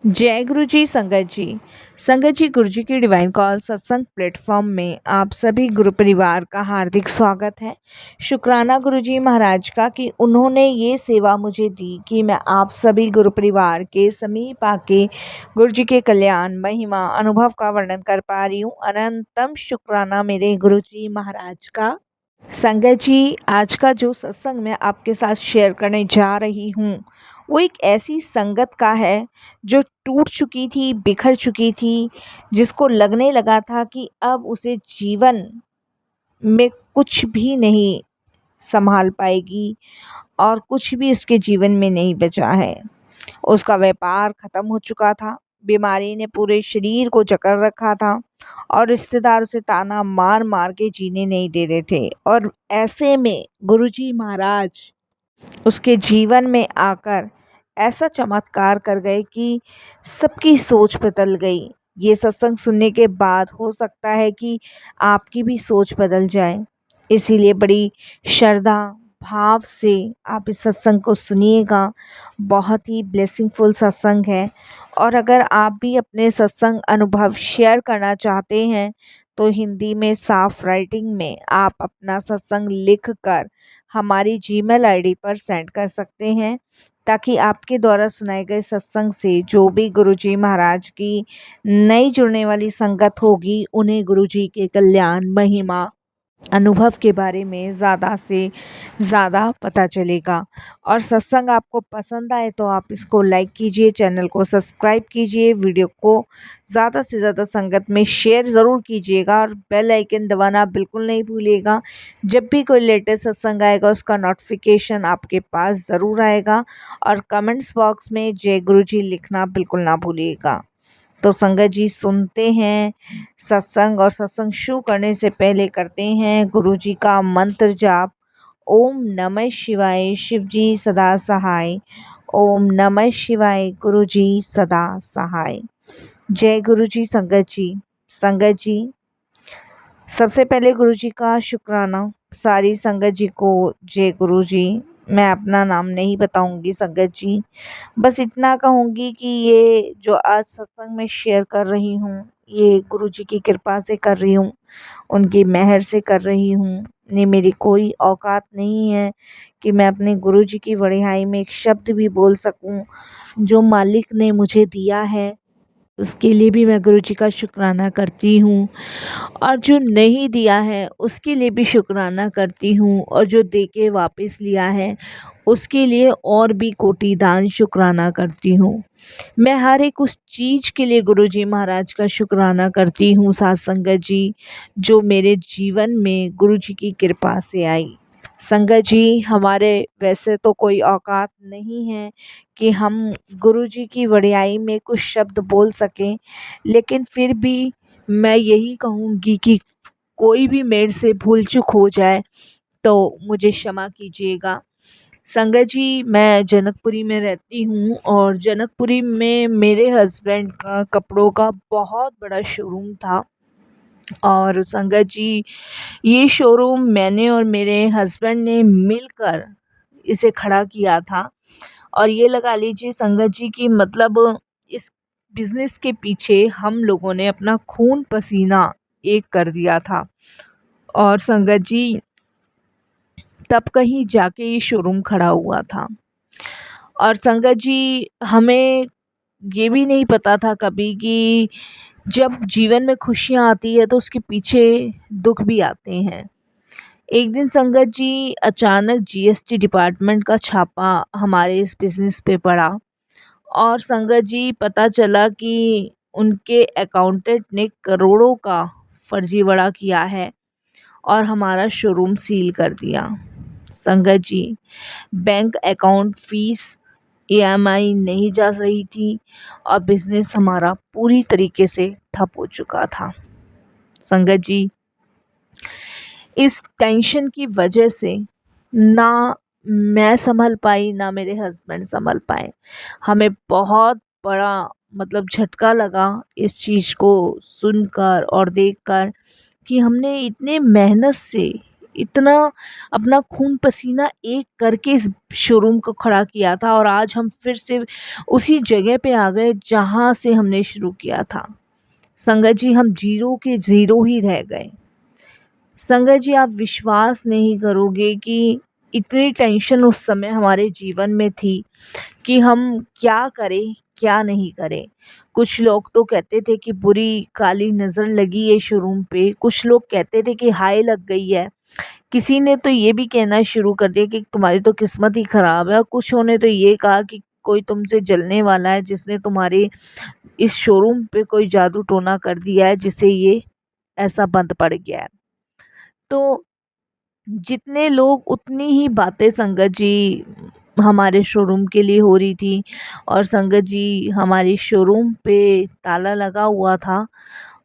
जय गुरु जी संगत जी। संगत जी, गुरु जी की डिवाइन कॉल सत्संग प्लेटफॉर्म में आप सभी गुरु परिवार का हार्दिक स्वागत है। शुक्राना गुरु जी महाराज का कि उन्होंने ये सेवा मुझे दी कि मैं आप सभी गुरु परिवार के समीप आके गुरु जी के कल्याण महिमा अनुभव का वर्णन कर पा रही हूँ। अनंतम शुक्राना मेरे गुरु जी महाराज का। संगत जी, आज का जो सत्संग मैं आपके साथ शेयर करने जा रही हूँ वो एक ऐसी संगत का है जो टूट चुकी थी, बिखर चुकी थी, जिसको लगने लगा था कि अब उसे जीवन में कुछ भी नहीं संभाल पाएगी और कुछ भी उसके जीवन में नहीं बचा है। उसका व्यापार खत्म हो चुका था, बीमारी ने पूरे शरीर को जकड़ रखा था और रिश्तेदार उसे ताना मार मार के जीने नहीं दे रहे थे। और ऐसे में गुरुजी महाराज उसके जीवन में आकर ऐसा चमत्कार कर गए कि सबकी सोच बदल गई। ये सत्संग सुनने के बाद हो सकता है कि आपकी भी सोच बदल जाए। इसीलिए बड़ी श्रद्धा भाव से आप इस सत्संग को सुनिएगा। बहुत ही ब्लेसिंगफुल सत्संग है। और अगर आप भी अपने सत्संग अनुभव शेयर करना चाहते हैं तो हिंदी में साफ राइटिंग में आप अपना सत्संग लिख कर हमारी जीमेल आईडी पर सेंड कर सकते हैं, ताकि आपके द्वारा सुनाए गए सत्संग से जो भी गुरुजी महाराज की नई जुड़ने वाली संगत होगी उन्हें गुरुजी के कल्याण महिमा अनुभव के बारे में ज़्यादा से ज़्यादा पता चलेगा। और सत्संग आपको पसंद आए तो आप इसको लाइक कीजिए, चैनल को सब्सक्राइब कीजिए, वीडियो को ज़्यादा से ज़्यादा संगत में शेयर ज़रूर कीजिएगा और बेल आइकन दबाना बिल्कुल नहीं भूलिएगा। जब भी कोई लेटेस्ट सत्संग आएगा उसका नोटिफिकेशन आपके पास ज़रूर आएगा। और कमेंट्स बॉक्स में जय गुरु जी लिखना बिल्कुल ना भूलिएगा। तो संगत जी, सुनते हैं सत्संग और सत्संग शुरू करने से पहले करते हैं गुरु जी का मंत्र जाप। ओम नमः शिवाय, शिव जी सदा सहाय। ओम नमः शिवाय, गुरु जी सदा सहाय। जय गुरु जी संगत जी। संगत जी, सबसे पहले गुरु जी का शुक्राना। सारी संगत जी को जय गुरु जी। मैं अपना नाम नहीं बताऊंगी संगत जी, बस इतना कहूँगी कि ये जो आज सत्संग में शेयर कर रही हूँ ये गुरुजी की कृपा से कर रही हूँ, उनकी मेहर से कर रही हूँ। ये मेरी कोई औकात नहीं है कि मैं अपने गुरुजी की बड़ाई में एक शब्द भी बोल सकूँ। जो मालिक ने मुझे दिया है उसके लिए भी मैं गुरुजी का शुक्राना करती हूँ, और जो नहीं दिया है उसके लिए भी शुक्राना करती हूँ, और जो दे के वापस लिया है उसके लिए और भी कोटिदान शुक्राना करती हूँ। मैं हर एक उस चीज़ के लिए गुरुजी महाराज का शुक्राना करती हूँ साथ संगत जी, जो मेरे जीवन में गुरुजी की कृपा से आई। संगत जी, हमारे वैसे तो कोई औकात नहीं है कि हम गुरुजी की वड़ियाई में कुछ शब्द बोल सकें, लेकिन फिर भी मैं यही कहूँगी कि कोई भी मेरे से भूल चूक हो जाए तो मुझे क्षमा कीजिएगा। संगत जी, मैं जनकपुरी में रहती हूँ और जनकपुरी में मेरे हस्बैंड का कपड़ों का बहुत बड़ा शोरूम था। और संगत जी, ये शोरूम मैंने और मेरे हस्बैंड ने मिलकर इसे खड़ा किया था। और ये लगा लीजिए संगत जी कि मतलब इस बिज़नेस के पीछे हम लोगों ने अपना खून पसीना एक कर दिया था। और संगत जी, तब कहीं जाके ये शोरूम खड़ा हुआ था। और संगत जी, हमें ये भी नहीं पता था कभी कि जब जीवन में खुशियाँ आती है तो उसके पीछे दुख भी आते हैं। एक दिन संगत जी, अचानक जीएसटी डिपार्टमेंट का छापा हमारे इस बिज़नेस पे पड़ा और संगत जी पता चला कि उनके अकाउंटेंट ने करोड़ों का फर्जीवाड़ा किया है और हमारा शोरूम सील कर दिया। संगत जी, बैंक अकाउंट, फीस, ईएमआई नहीं जा रही थी और बिज़नेस हमारा पूरी तरीके से ठप हो चुका था। संगत जी, इस टेंशन की वजह से ना मैं संभल पाई ना मेरे हस्बैंड संभल पाए। हमें बहुत बड़ा मतलब झटका लगा इस चीज़ को सुनकर और देखकर कि हमने इतने मेहनत से इतना अपना खून पसीना एक करके इस शोरूम को खड़ा किया था और आज हम फिर से उसी जगह पे आ गए जहाँ से हमने शुरू किया था। संगत जी, हम ज़ीरो के ज़ीरो ही रह गए। संगत जी, आप विश्वास नहीं करोगे कि इतनी टेंशन उस समय हमारे जीवन में थी कि हम क्या करें, क्या नहीं करें। कुछ लोग तो कहते थे कि बुरी काली नज़र लगी है शोरूम पे, कुछ लोग कहते थे कि हाय लग गई है। किसी ने तो ये भी कहना शुरू कर दिया कि तुम्हारी तो किस्मत ही ख़राब है, और कुछों ने तो ये कहा कि कोई तुमसे जलने वाला है, जिसने तुम्हारे इस शोरूम पे कोई जादू टोना कर दिया है, जिससे ये ऐसा बंद पड़ गया है। तो जितने लोग उतनी ही बातें संगत जी हमारे शोरूम के लिए हो रही थी। और संगत जी, हमारी शोरूम पे ताला लगा हुआ था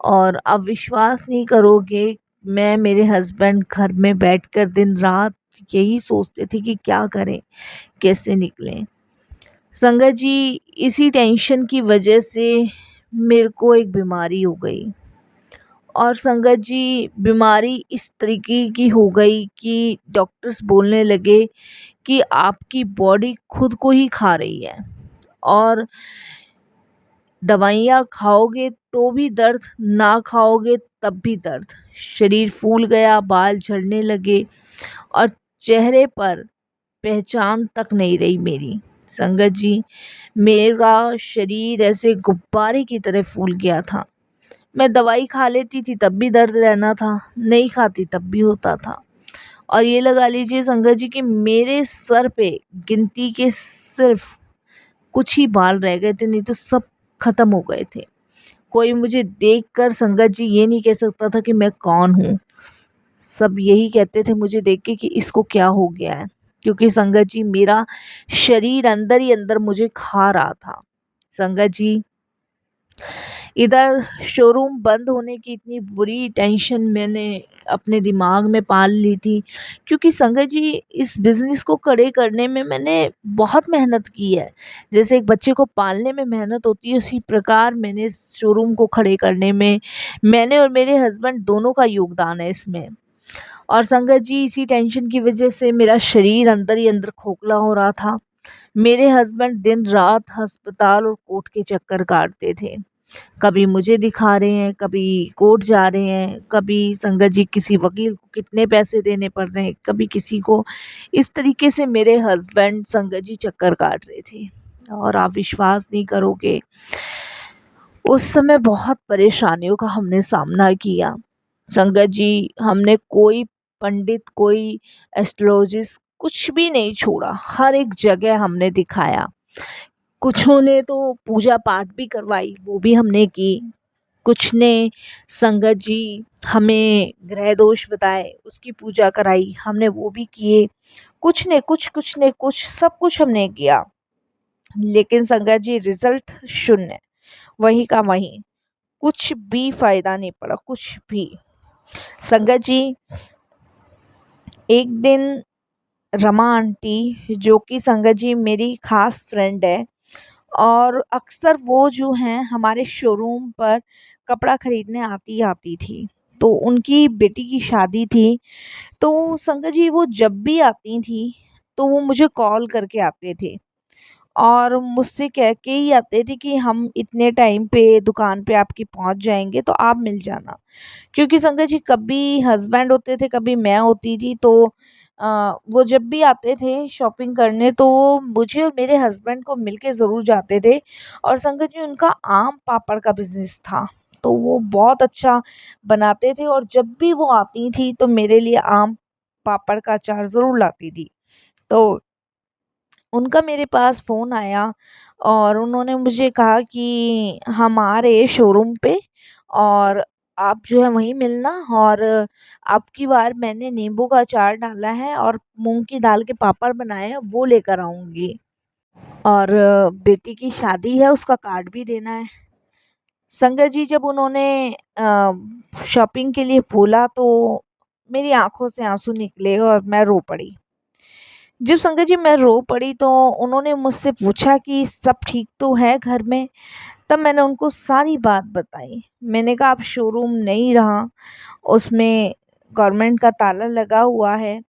और आप विश्वास नहीं करोगे, मैं मेरे हस्बैंड घर में बैठकर दिन रात यही सोचते थे कि क्या करें, कैसे निकलें। संगत जी, इसी टेंशन की वजह से मेरे को एक बीमारी हो गई। और संगत जी, बीमारी इस तरीके की हो गई कि डॉक्टर्स बोलने लगे कि आपकी बॉडी खुद को ही खा रही है, और दवाइयाँ खाओगे तो भी दर्द, ना खाओगे तब भी दर्द। शरीर फूल गया, बाल झड़ने लगे और चेहरे पर पहचान तक नहीं रही मेरी। संगत जी, मेरा शरीर ऐसे गुब्बारे की तरह फूल गया था। मैं दवाई खा लेती थी तब भी दर्द रहना था, नहीं खाती तब भी होता था। और ये लगा लीजिए संगत जी कि मेरे सर पे गिनती के सिर्फ कुछ ही बाल रह गए थे, नहीं तो सब खत्म हो गए थे। कोई मुझे देखकर संगत जी ये नहीं कह सकता था कि मैं कौन हूँ। सब यही कहते थे मुझे देख के कि इसको क्या हो गया है, क्योंकि संगत जी मेरा शरीर अंदर ही अंदर मुझे खा रहा था। संगत जी, इधर शोरूम बंद होने की इतनी बुरी टेंशन मैंने अपने दिमाग में पाल ली थी, क्योंकि संगत जी इस बिज़नेस को खड़े करने में मैंने बहुत मेहनत की है। जैसे एक बच्चे को पालने में मेहनत होती है, उसी प्रकार मैंने इस शोरूम को खड़े करने में मैंने और मेरे हस्बैंड दोनों का योगदान है इसमें। और संगत जी, इसी टेंशन की वजह से मेरा शरीर अंदर ही अंदर खोखला हो रहा था। मेरे हस्बैंड दिन रात अस्पताल और कोर्ट के चक्कर काटते थे। कभी मुझे दिखा रहे हैं, कभी कोर्ट जा रहे हैं, कभी संगत जी किसी वकील को कितने पैसे देने पड़ रहे हैं, कभी किसी को। इस तरीके से मेरे हस्बैंड संगत जी चक्कर काट रहे थे। और आप विश्वास नहीं करोगे, उस समय बहुत परेशानियों का हमने सामना किया। संगत जी, हमने कोई पंडित, कोई एस्ट्रोलॉजिस्ट कुछ भी नहीं छोड़ा, हर एक जगह हमने दिखाया। कुछों ने तो पूजा पाठ भी करवाई, वो भी हमने की। कुछ ने संगत जी हमें ग्रह दोष बताए, उसकी पूजा कराई, हमने वो भी किए। कुछ ने कुछ, कुछ ने कुछ, सब कुछ हमने किया। लेकिन संगत जी रिजल्ट शून्य, वही का वही, कुछ भी फायदा नहीं पड़ा, कुछ भी। संगत जी, एक दिन रमा आंटी, जो कि संगत जी मेरी खास फ्रेंड है, और अक्सर वो जो हैं हमारे शोरूम पर कपड़ा खरीदने आती आती थी। तो उनकी बेटी की शादी थी, तो संगत जी वो जब भी आती थी तो वो मुझे कॉल करके आते थे और मुझसे कह के ही आते थे कि हम इतने टाइम पे दुकान पे आपकी पहुंच जाएंगे, तो आप मिल जाना। क्योंकि संगत जी कभी हस्बैंड होते थे, कभी मैं होती थी, तो वो जब भी आते थे शॉपिंग करने तो वो मुझे और मेरे हस्बैंड को मिलके ज़रूर जाते थे। और संगत जी उनका आम पापड़ का बिज़नेस था, तो वो बहुत अच्छा बनाते थे, और जब भी वो आती थी तो मेरे लिए आम पापड़ का अचार ज़रूर लाती थी। तो उनका मेरे पास फ़ोन आया और उन्होंने मुझे कहा कि हम आ रहे हैं शोरूम पे, और आप जो है वहीं मिलना, और अब की बार मैंने नींबू का अचार डाला है और मूंग की दाल के पापड़ बनाए हैं, वो लेकर आऊँगी, और बेटी की शादी है उसका कार्ड भी देना है। संगत जी, जब उन्होंने शॉपिंग के लिए बोला तो मेरी आंखों से आंसू निकले और मैं रो पड़ी। जब संगत जी मैं रो पड़ी तो उन्होंने मुझसे पूछा कि सब ठीक तो है घर में। तब मैंने उनको सारी बात बताई। मैंने कहा अब शोरूम नहीं रहा, उसमें गवर्नमेंट का ताला लगा हुआ है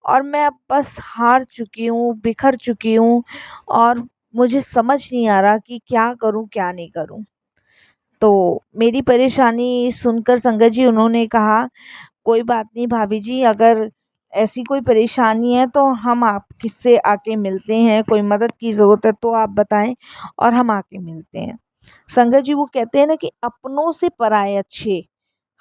और मैं अब बस हार चुकी हूँ, बिखर चुकी हूँ और मुझे समझ नहीं आ रहा कि क्या करूँ, क्या नहीं करूँ। तो मेरी परेशानी सुनकर संगत जी उन्होंने कहा, कोई बात नहीं भाभी जी, अगर ऐसी कोई परेशानी है तो हम आपसे आके मिलते हैं, कोई मदद की ज़रूरत है तो आप बताएँ और हम आके मिलते हैं। संगत जी वो कहते हैं ना कि अपनों से पराए अच्छे।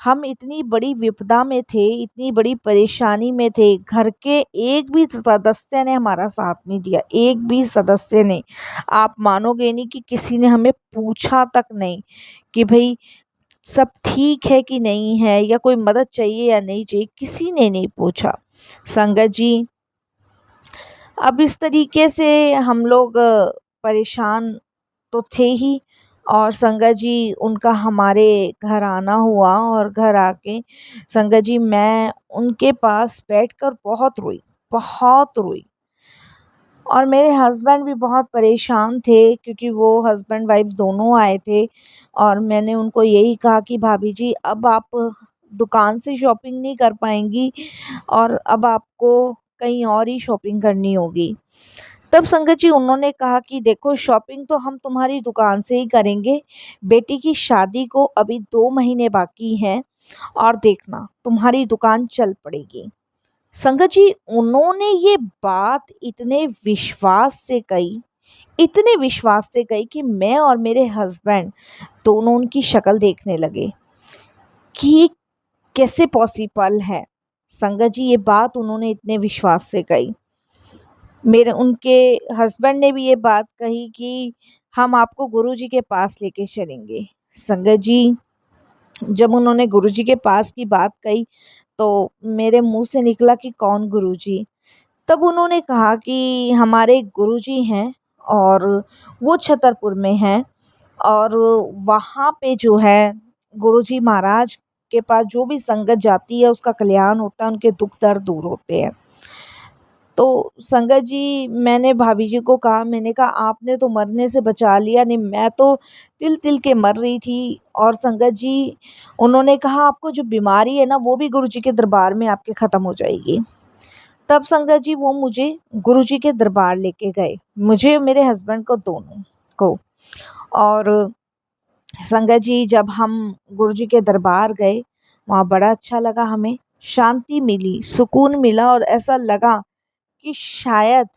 हम इतनी बड़ी विपदा में थे, इतनी बड़ी परेशानी में थे, घर के एक भी सदस्य ने हमारा साथ नहीं दिया, एक भी सदस्य ने। आप मानोगे नहीं कि किसी ने हमें पूछा तक नहीं कि भई सब ठीक है कि नहीं है या कोई मदद चाहिए या नहीं चाहिए, किसी ने नहीं पूछा। संगत जी अब इस तरीके से हम लोग परेशान तो थे ही और संगत जी उनका हमारे घर आना हुआ और घर आके संगत जी मैं उनके पास बैठकर बहुत रोई और मेरे हस्बैंड भी बहुत परेशान थे क्योंकि वो हस्बैंड वाइफ दोनों आए थे और मैंने उनको यही कहा कि भाभी जी अब आप दुकान से शॉपिंग नहीं कर पाएंगी और अब आपको कहीं और ही शॉपिंग करनी होगी। तब संगत जी उन्होंने कहा कि देखो शॉपिंग तो हम तुम्हारी दुकान से ही करेंगे, बेटी की शादी को अभी 2 महीने बाकी हैं और देखना तुम्हारी दुकान चल पड़ेगी। संगत जी उन्होंने ये बात इतने विश्वास से कही कि मैं और मेरे हस्बैंड दोनों उनकी शक्ल देखने लगे कि ये कैसे पॉसिबल है। संगत जी ये बात उन्होंने इतने विश्वास से कही। मेरे उनके हस्बैंड ने भी ये बात कही कि हम आपको गुरुजी के पास लेके चलेंगे। संगत जी जब उन्होंने गुरुजी के पास की बात कही तो मेरे मुंह से निकला कि कौन गुरुजी। तब उन्होंने कहा कि हमारे एक गुरुजी हैं और वो छतरपुर में हैं और वहाँ पे जो है गुरुजी महाराज के पास जो भी संगत जाती है उसका कल्याण होता है, उनके दुख दर्द दूर होते हैं। तो संगत जी मैंने भाभी जी को कहा, मैंने कहा आपने तो मरने से बचा लिया, नहीं मैं तो तिल तिल के मर रही थी। और संगत जी उन्होंने कहा आपको जो बीमारी है ना वो भी गुरुजी के दरबार में आपके ख़त्म हो जाएगी। तब संगत जी वो मुझे गुरुजी के दरबार लेके गए, मुझे और मेरे हस्बैंड को दोनों को। और संगत जी जब हम गुरुजी के दरबार गए वहाँ बड़ा अच्छा लगा, हमें शांति मिली, सुकून मिला और ऐसा लगा कि शायद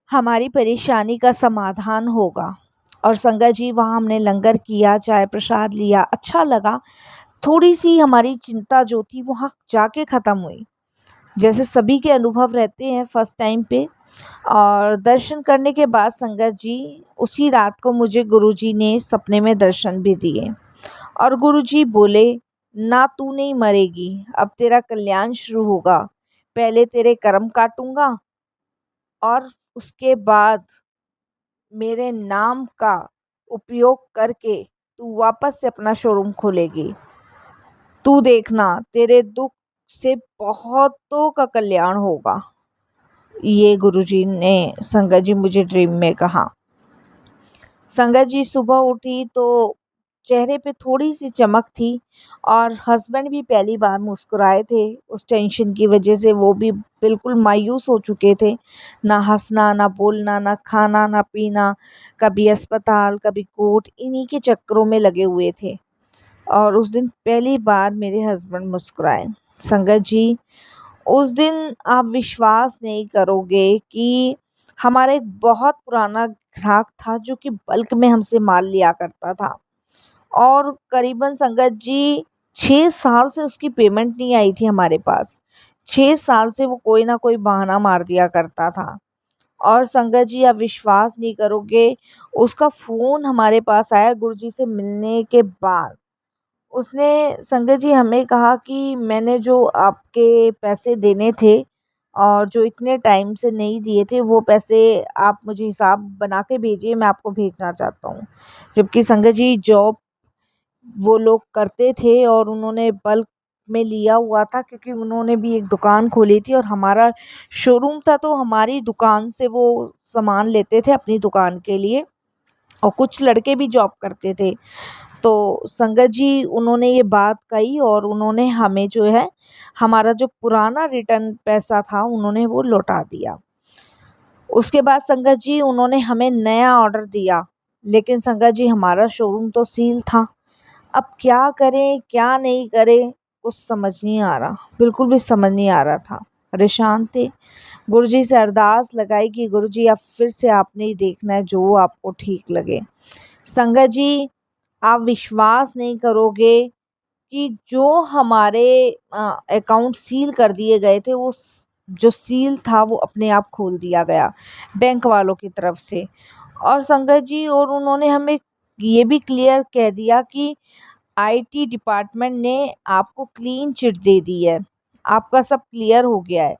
हमारी परेशानी का समाधान होगा। और संगत जी वहाँ हमने लंगर किया, चाय प्रसाद लिया, अच्छा लगा। थोड़ी सी हमारी चिंता जो थी वहाँ जाके ख़त्म हुई, जैसे सभी के अनुभव रहते हैं फर्स्ट टाइम पे। और दर्शन करने के बाद संगत जी उसी रात को मुझे गुरुजी ने सपने में दर्शन भी दिए और गुरुजी बोले, ना तू नहीं मरेगी, अब तेरा कल्याण शुरू होगा। पहले तेरे कर्म काटूंगा और उसके बाद मेरे नाम का उपयोग करके तू वापस से अपना शोरूम खोलेगी। तू देखना तेरे दुख से बहुतों का कल्याण होगा। ये गुरुजी ने संगत जी मुझे ड्रीम में कहा। संगत जी सुबह उठी तो चेहरे पे थोड़ी सी चमक थी और हस्बैंड भी पहली बार मुस्कुराए थे। उस टेंशन की वजह से वो भी बिल्कुल मायूस हो चुके थे, ना हंसना ना बोलना ना खाना ना पीना, कभी अस्पताल कभी कोर्ट, इन्हीं के चक्करों में लगे हुए थे। और उस दिन पहली बार मेरे हस्बैंड मुस्कुराए। संगत जी उस दिन आप विश्वास नहीं करोगे कि हमारा एक बहुत पुराना ग्राहक था जो कि बल्क में हमसे माल लिया करता था और करीबन संगत जी 6 साल से उसकी पेमेंट नहीं आई थी हमारे पास। 6 साल से वो कोई ना कोई बहाना मार दिया करता था। और संगत जी आप विश्वास नहीं करोगे, उसका फ़ोन हमारे पास आया गुरुजी से मिलने के बाद। उसने संगत जी हमें कहा कि मैंने जो आपके पैसे देने थे और जो इतने टाइम से नहीं दिए थे वो पैसे आप मुझे हिसाब बना के भेजिए, मैं आपको भेजना चाहता हूँ। जबकि संगत जी जॉब वो लोग करते थे और उन्होंने बल्क में लिया हुआ था क्योंकि उन्होंने भी एक दुकान खोली थी और हमारा शोरूम था तो हमारी दुकान से वो सामान लेते थे अपनी दुकान के लिए और कुछ लड़के भी जॉब करते थे। तो संगत जी उन्होंने ये बात कही और उन्होंने हमें जो है हमारा जो पुराना रिटर्न पैसा था उन्होंने वो लौटा दिया। उसके बाद संगत जी उन्होंने हमें नया ऑर्डर दिया, लेकिन संगत जी हमारा शोरूम तो सील था। अब क्या करें क्या नहीं करें कुछ समझ नहीं आ रहा, बिल्कुल भी समझ नहीं आ रहा था। परेशान थे। गुरुजी से अरदास लगाई कि गुरुजी अब फिर से आपने ही देखना है जो आपको ठीक लगे। संगत जी आप विश्वास नहीं करोगे कि जो हमारे अकाउंट सील कर दिए गए थे वो जो सील था वो अपने आप खोल दिया गया बैंक वालों की तरफ से। और संगत जी और उन्होंने हमें ये भी क्लियर कह दिया कि आईटी डिपार्टमेंट ने आपको क्लीन चिट दे दी है, आपका सब क्लियर हो गया है।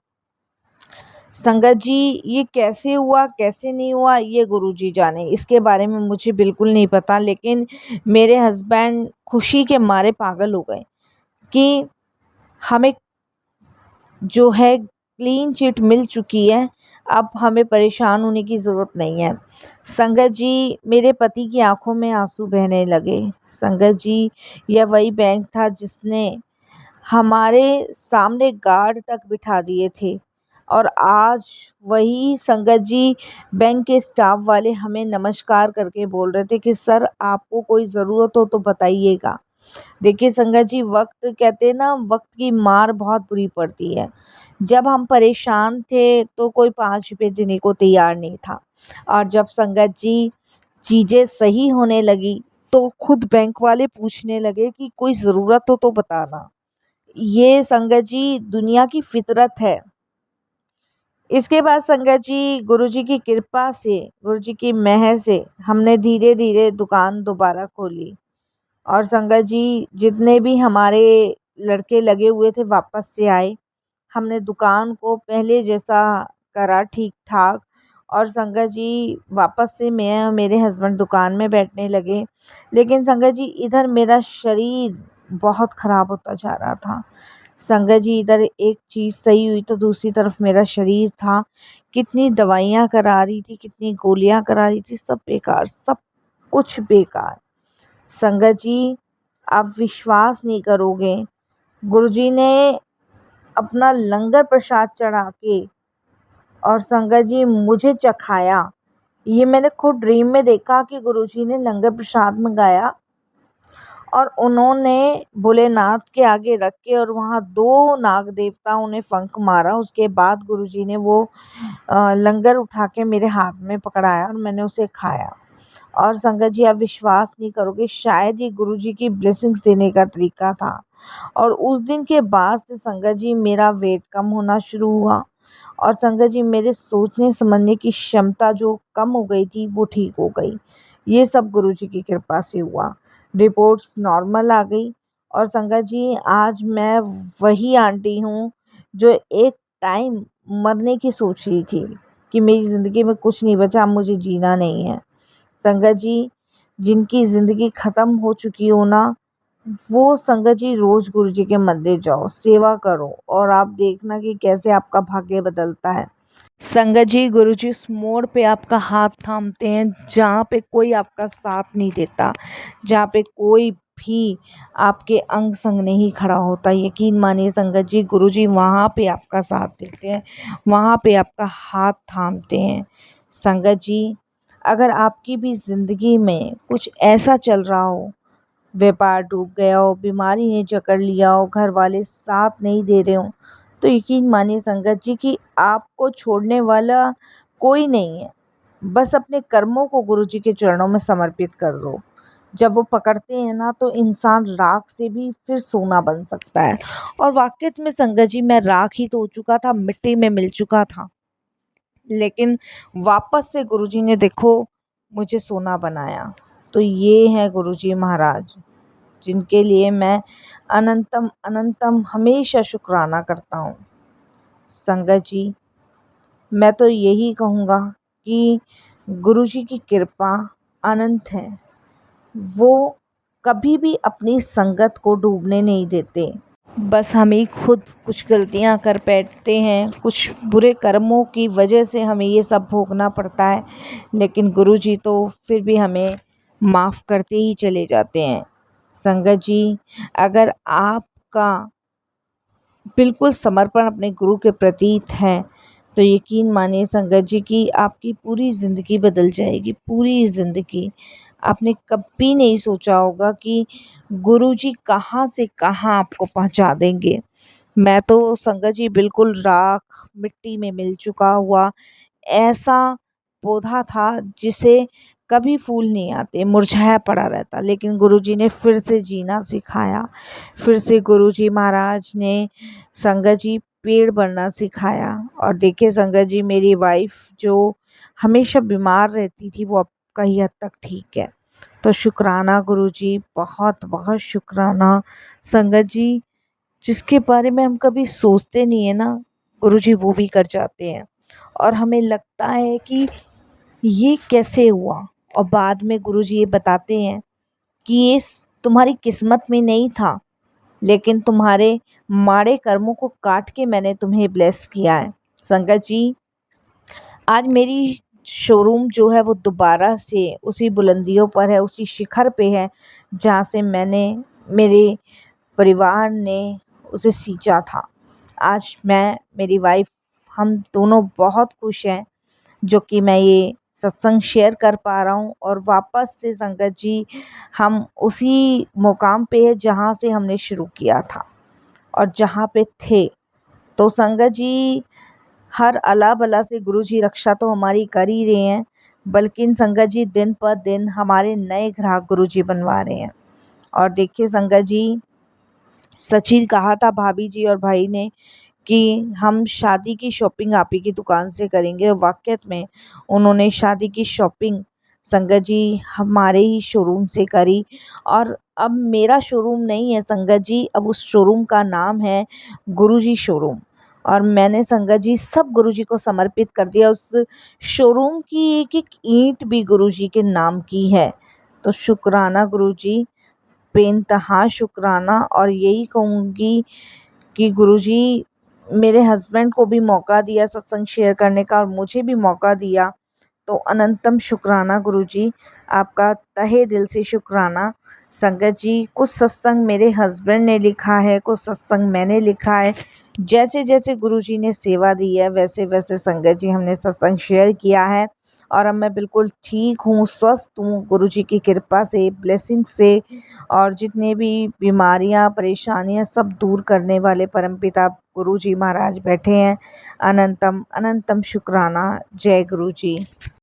संगत जी ये कैसे हुआ कैसे नहीं हुआ ये गुरुजी जाने, इसके बारे में मुझे बिल्कुल नहीं पता, लेकिन मेरे हस्बैंड खुशी के मारे पागल हो गए कि हमें जो है क्लीन चिट मिल चुकी है, अब हमें परेशान होने की ज़रूरत नहीं है। संगत जी मेरे पति की आंखों में आंसू बहने लगे। संगत जी यह वही बैंक था जिसने हमारे सामने गार्ड तक बिठा दिए थे और आज वही संगत जी बैंक के स्टाफ वाले हमें नमस्कार करके बोल रहे थे कि सर आपको कोई ज़रूरत हो तो बताइएगा। देखिए संगत जी वक्त कहते हैं ना, वक्त की मार बहुत बुरी पड़ती है। जब हम परेशान थे तो कोई 5 रुपए देने को तैयार नहीं था, और जब संगत जी चीज़ें सही होने लगी तो खुद बैंक वाले पूछने लगे कि कोई ज़रूरत हो तो बताना। ये संगत जी दुनिया की फितरत है। इसके बाद संगत जी गुरुजी की कृपा से, गुरुजी की मेहर से हमने धीरे धीरे दुकान दोबारा खोली। और संगत जी जितने भी हमारे लड़के लगे हुए थे वापस से आए। हमने दुकान को पहले जैसा करा ठीक ठाक, और संगत जी वापस से मैं और मेरे हस्बैंड दुकान में बैठने लगे। लेकिन संगत जी इधर मेरा शरीर बहुत ख़राब होता जा रहा था। संगत जी इधर एक चीज़ सही हुई तो दूसरी तरफ मेरा शरीर था। कितनी दवाइयाँ करा रही थी, कितनी गोलियाँ करा रही थी, सब बेकार, सब कुछ बेकार। संगत जी आप विश्वास नहीं करोगे, गुरुजी ने अपना लंगर प्रसाद चढ़ा के और संगत जी मुझे चखाया। ये मैंने खुद ड्रीम में देखा कि गुरुजी ने लंगर प्रसाद मंगाया और उन्होंने भोलेनाथ के आगे रख के और वहाँ 2 नाग देवताओं ने फंक मारा। उसके बाद गुरुजी ने वो लंगर उठा के मेरे हाथ में पकड़ाया और मैंने उसे खाया। और संगत जी आप विश्वास नहीं करोगे, शायद ये गुरुजी की ब्लेसिंग्स देने का तरीका था। और उस दिन के बाद से संगत जी मेरा वेट कम होना शुरू हुआ, और संगत जी मेरे सोचने समझने की क्षमता जो कम हो गई थी वो ठीक हो गई। ये सब गुरुजी की कृपा से हुआ। रिपोर्ट्स नॉर्मल आ गई। और संगत जी आज मैं वही आंटी हूँ जो एक टाइम मरने की सोच रही थी कि मेरी ज़िंदगी में कुछ नहीं बचा, अब मुझे जीना नहीं है। संगत जी जिनकी ज़िंदगी ख़त्म हो चुकी हो ना, वो संगत जी रोज़ गुरुजी के मंदिर जाओ, सेवा करो और आप देखना कि कैसे आपका भाग्य बदलता है। संगत जी गुरुजी उस मोड़ पे आपका हाथ थामते हैं जहाँ पे कोई आपका साथ नहीं देता, जहाँ पे कोई भी आपके अंग संग नहीं खड़ा होता। यकीन मानिए संगत जी गुरुजी वहाँ पे आपका साथ देते हैं, वहाँ पे आपका हाथ थामते हैं। संगत जी अगर आपकी भी ज़िंदगी में कुछ ऐसा चल रहा हो, व्यापार डूब गया हो, बीमारी ने जकड़ लिया हो, घर वाले साथ नहीं दे रहे हो, तो यकीन मानिए संगत जी कि आपको छोड़ने वाला कोई नहीं है। बस अपने कर्मों को गुरुजी के चरणों में समर्पित कर दो। जब वो पकड़ते हैं ना तो इंसान राख से भी फिर सोना बन सकता है। और वाक़ई में संगत जी मैं राख ही तो हो चुका था, मिट्टी में मिल चुका था। लेकिन वापस से गुरुजी ने देखो मुझे सोना बनाया। तो ये है गुरुजी महाराज जिनके लिए मैं अनंतम अनंतम हमेशा शुक्राना करता हूँ। संगत जी मैं तो यही कहूँगा कि गुरुजी की कृपा अनंत है। वो कभी भी अपनी संगत को डूबने नहीं देते। बस हम ही खुद कुछ गलतियाँ कर बैठते हैं, कुछ बुरे कर्मों की वजह से हमें ये सब भोगना पड़ता है, लेकिन गुरुजी तो फिर भी हमें माफ़ करते ही चले जाते हैं। संगत जी, अगर आपका बिल्कुल समर्पण अपने गुरु के प्रति है, तो यकीन मानिए संगत जी कि आपकी पूरी ज़िंदगी बदल जाएगी, पूरी ज़िंदगी। आपने कभी नहीं सोचा होगा कि गुरुजी कहाँ से कहाँ आपको पहुँचा देंगे। मैं तो संगत जी बिल्कुल राख, मिट्टी में मिल चुका हुआ ऐसा पौधा था जिसे कभी फूल नहीं आते, मुरझाया पड़ा रहता, लेकिन गुरुजी ने फिर से जीना सिखाया। फिर से गुरुजी महाराज ने संगत जी पेड़ बनना सिखाया। और देखिए संगत जी, मेरी वाइफ जो हमेशा बीमार रहती थी वो अब कई हद तक ठीक है। तो शुक्राना गुरुजी, बहुत बहुत शुक्राना। संगत जी, जिसके बारे में हम कभी सोचते नहीं है ना, गुरुजी वो भी कर जाते हैं। और हमें लगता है कि ये कैसे हुआ, और बाद में गुरुजी ये बताते हैं कि ये तुम्हारी किस्मत में नहीं था, लेकिन तुम्हारे माड़े कर्मों को काट के मैंने तुम्हें ब्लेस किया है। संगत जी, आज मेरी शोरूम जो है वो दोबारा से उसी बुलंदियों पर है, उसी शिखर पे है जहाँ से मेरे परिवार ने उसे सींचा था। आज मैं, मेरी वाइफ, हम दोनों बहुत खुश हैं जो कि मैं ये सत्संग शेयर कर पा रहा हूँ। और वापस से संगत जी, हम उसी मुकाम पे है जहाँ से हमने शुरू किया था और जहाँ पे थे। तो संगत जी, हर अला बला से गुरुजी रक्षा तो हमारी कर ही रहे हैं, बल्कि संगत जी दिन पर दिन हमारे नए ग्राहक गुरुजी बनवा रहे हैं। और देखिए संगत जी, सच ही कहा था भाभी जी और भाई ने कि हम शादी की शॉपिंग आप ही की दुकान से करेंगे। और वाक़ई में उन्होंने शादी की शॉपिंग संगत जी हमारे ही शोरूम से करी। और अब मेरा शोरूम नहीं है संगत जी, अब उस शोरूम का नाम है गुरुजी शोरूम। और मैंने संगत जी सब गुरुजी को समर्पित कर दिया। उस शोरूम की एक-एक ईंट भी गुरुजी के नाम की है। तो शुक्राना गुरुजी, बेइंतहा शुक्राना। और यही कहूँगी कि गुरुजी मेरे हस्बैंड को भी मौका दिया सत्संग शेयर करने का और मुझे भी मौका दिया, तो अनंतम शुक्राना गुरुजी, आपका तहे दिल से शुक्राना। संगत जी, कुछ सत्संग मेरे हस्बैंड ने लिखा है, कुछ सत्संग मैंने लिखा है। जैसे जैसे गुरुजी ने सेवा दी है वैसे वैसे संगत जी हमने सत्संग शेयर किया है। और अब मैं बिल्कुल ठीक हूँ, स्वस्थ हूँ गुरुजी की कृपा से, ब्लेसिंग से। और जितने भी बीमारियां, परेशानियां सब दूर करने वाले परमपिता गुरुजी महाराज बैठे हैं। अनंतम अनंतम शुक्राना। जय गुरुजी।